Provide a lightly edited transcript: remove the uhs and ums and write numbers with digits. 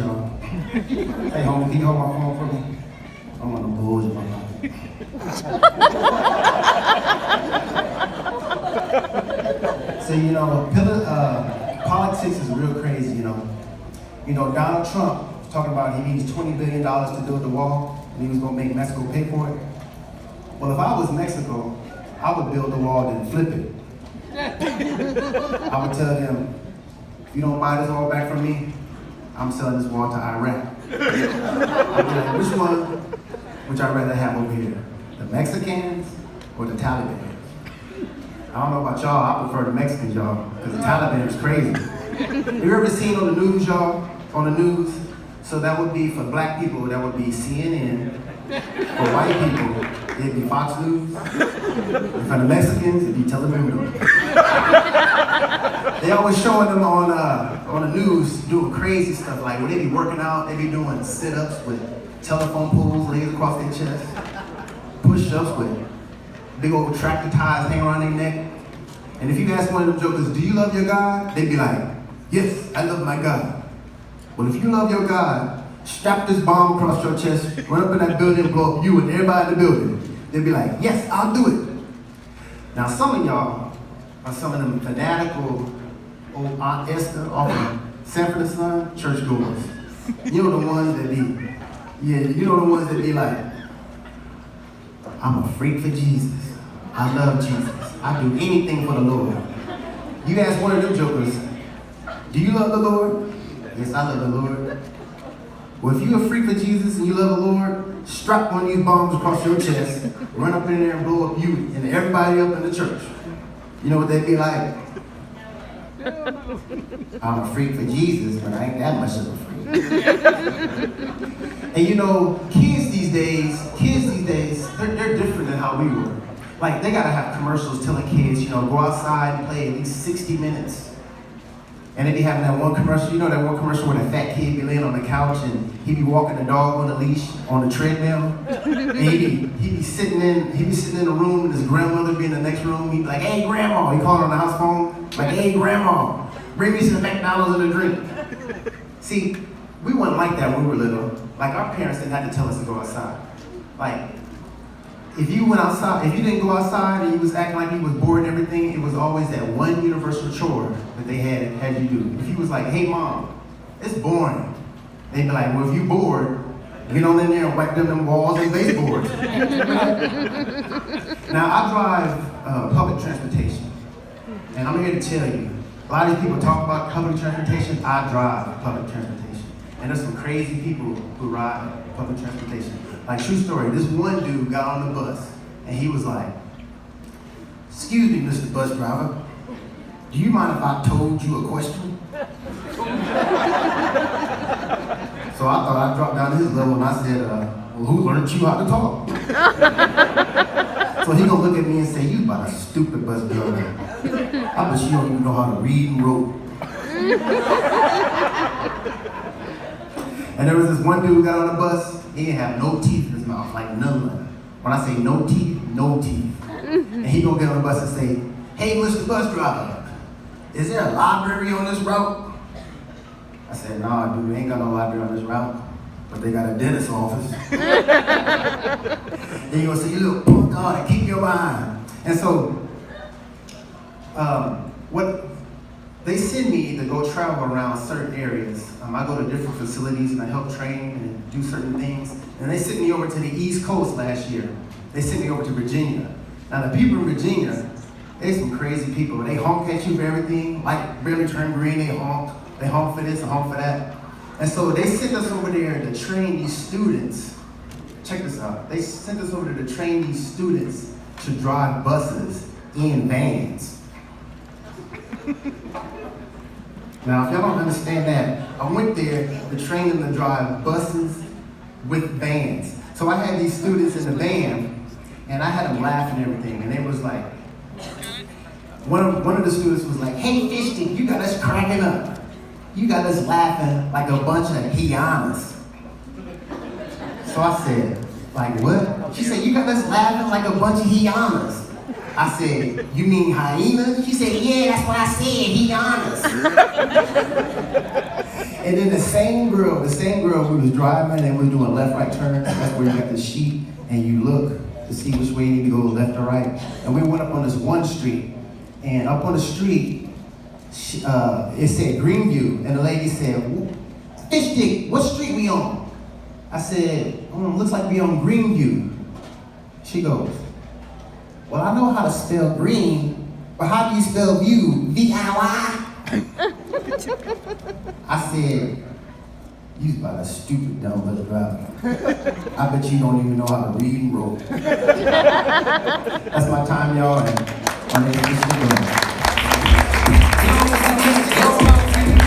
y'all. Hey, homie, can you hold my phone for me? I don't want no bullshit in my pocket. So, politics is real crazy, Donald Trump was talking about he needs $20 billion to build the wall, and he was gonna make Mexico pay for it. Well, if I was Mexico, I would build the wall and flip it. I would tell them, if you don't buy this wall back from me, I'm selling this wall to Iraq. I'd be like, which one would y'all rather have over here? The Mexicans or the Taliban? I don't know about y'all, I prefer the Mexicans, y'all, because the Taliban is crazy. Have you ever seen on the news, y'all? On the news? So that would be, for black people, that would be CNN. For white people, it'd be Fox News. And for the Mexicans, it'd be Telemundo. They always showing them on the news doing crazy stuff, like when they be working out, they be doing sit-ups with telephone poles laid across their chest, push-ups with big old tractor ties hanging around their neck. And if you ask one of them jokers, do you love your God? They'd be like, yes, I love my God. Well, if you love your God, strap this bomb across your chest, run up in that building, blow up you and everybody in the building. They'd be like, yes, I'll do it. Now, some of y'all are some of them fanatical old Aunt Esther off of Sanford and Son churchgoers. You know the ones that be like, I'm a freak for Jesus. I love Jesus. I do anything for the Lord. You ask one of them jokers, do you love the Lord? Yes, I love the Lord. Well, if you're a freak for Jesus and you love the Lord, strap one of these bombs across your chest, run up in there and blow up you and everybody up in the church. You know what they'd be like? I'm a freak for Jesus, but I ain't that much of a freak. And kids these days, they're different than how we were. Like, they gotta have commercials telling kids, go outside and play at least 60 minutes. And they be having that one commercial, that one commercial where that fat kid be laying on the couch and he be walking the dog on the leash on the treadmill. And he be sitting in the room and his grandmother be in the next room. He be like, hey grandma, he called on the house phone, like, hey grandma, bring me some McDonald's and a drink. See, we wasn't like that when we were little. Like, our parents didn't have to tell us to go outside. Like, if you went outside, if you didn't go outside and you was acting like you was bored and everything, it was always that one universal chore that they had you do. If you was like, hey mom, it's boring, they'd be like, well, if you bored, get on in there and whack them walls and baseboards. Now, I drive public transportation, and I'm here to tell you, a lot of these people talk about public transportation. I drive public transportation, and there's some crazy people who ride public transportation. Like, true story, this one dude got on the bus, and he was like, excuse me, Mr. Bus Driver, do you mind if I told you a question? So I thought I'd drop down to his level, and I said, well, who learned you how to talk? So he gonna look at me and say, you about a stupid bus driver. I bet you don't even know how to read and wrote. And there was this one dude who got on the bus, he didn't have no teeth in his mouth, like none. When I say no teeth, no teeth. And he gonna get on the bus and say, hey, Mr. Bus Driver, is there a library on this route? I said, nah, dude, ain't got no library on this route, but they got a dentist's office. And he gonna say, you little punk God, keep your mind. And so, they send me to go travel around certain areas. I go to different facilities and I help train and do certain things. And they sent me over to the East Coast last year. They sent me over to Virginia. Now the people in Virginia, they're some crazy people. They honk at you for everything. Light barely turn green, they honk. They honk for this and honk for that. And so they sent us over there to train these students. Check this out. They sent us over there to train these students to drive buses in vans. Now, if y'all don't understand that, I went there to train them to drive buses with vans. So I had these students in the van, and I had them laughing and everything, and they was like, one of the students was like, hey, Fish Stick, you got us cracking up. You got us laughing like a bunch of hyenas. So I said, like what? She said, you got us laughing like a bunch of hyenas. I said, you mean hyenas? She said, yeah, that's what I said, hyenas. And then the same girl, we was driving and we was doing left, right turns. That's where you got the sheet and you look to see which way you need to go, left or right. And we went up on this one street. And up on the street, it said Greenview. And the lady said, "Fish Dick, what street we on?" I said, "Looks like we on Greenview." She goes, "Well, I know how to spell green, but how do you spell view? V-I-Y?" I said, "You about a stupid dumb little driver. I bet you don't even know how to read and roll." That's my time, y'all, and my name is Mr.